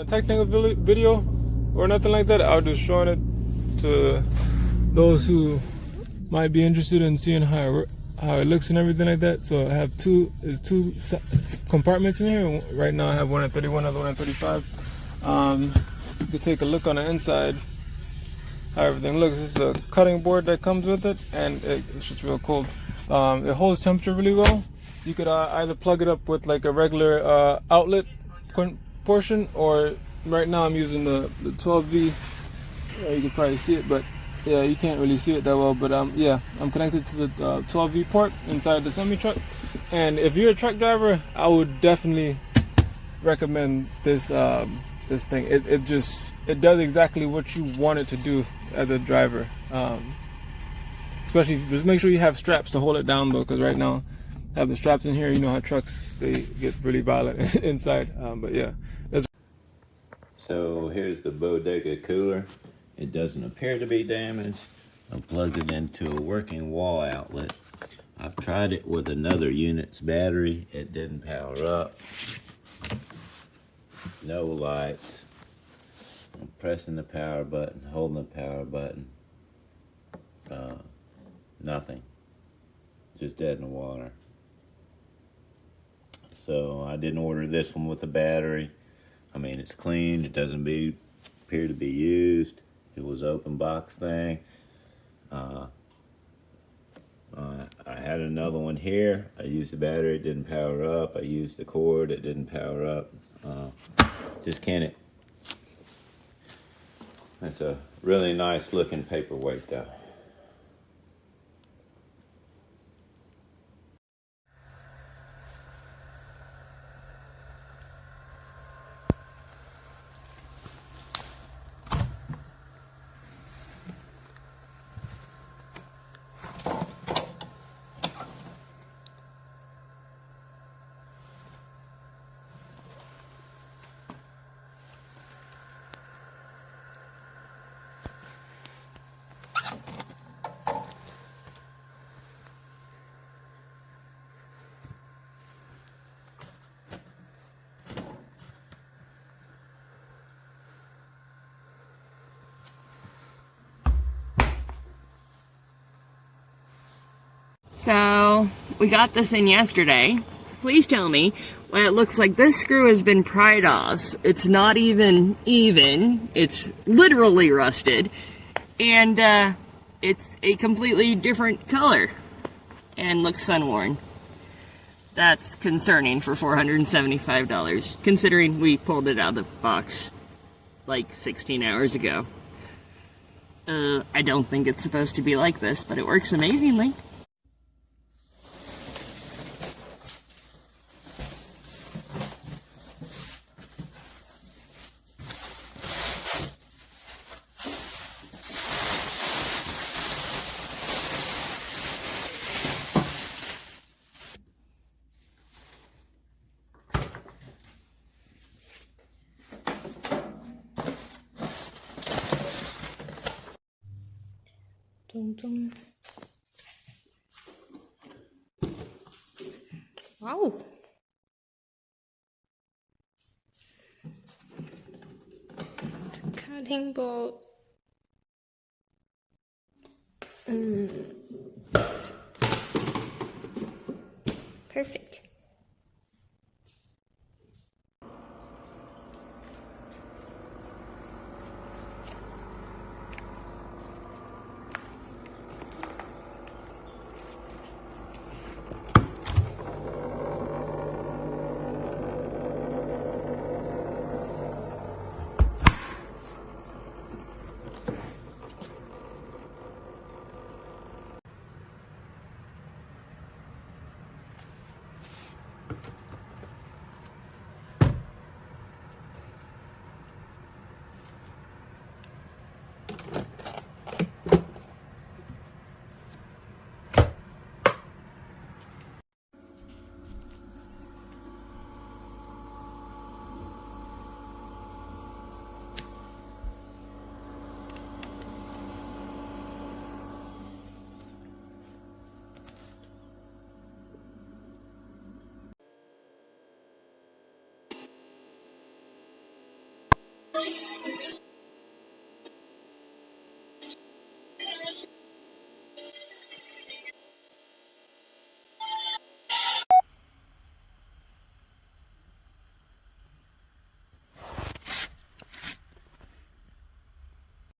A technical video or nothing like that. I'll just showing it to those who might be interested in seeing how it looks and everything like that. So I have two compartments in here. Right now I have one at 31, other one at 35. You can take a look on the inside how everything looks. This is a cutting board that comes with it, and it's just real cool. It holds temperature really well. You could either plug it up with like a regular outlet portion, or right now I'm using the 12V. You can probably see it, but yeah, you can't really see it that well. But yeah, I'm connected to the 12V port inside the semi truck. And if you're a truck driver, I would definitely recommend this this thing. It does exactly what you want it to do as a driver. Especially just make sure you have straps to hold it down though, because right now I have the straps in here. You know how trucks, they get really violent inside. But yeah. So here's the bodega cooler. It doesn't appear to be damaged. I plugged it into a working wall outlet. I've tried it with another unit's battery. It didn't power up. No lights. I'm pressing the power button, holding the power button. Nothing. Just dead in the water. So I didn't order this one with a battery. I mean, it's clean. It doesn't appear to be used. It was open box thing. I had another one here. I used the battery. It didn't power up. I used the cord. It didn't power up. Just can't. It's a really nice looking paperweight though. So, we got this in yesterday. Please tell me why it looks like this screw has been pried off. It's not even, it's literally rusted. And, it's a completely different color. And looks sun-worn. That's concerning for $475, considering we pulled it out of the box like 16 hours ago. I don't think it's supposed to be like this, but it works amazingly. Dun, dun. Wow. Cutting board. Perfect.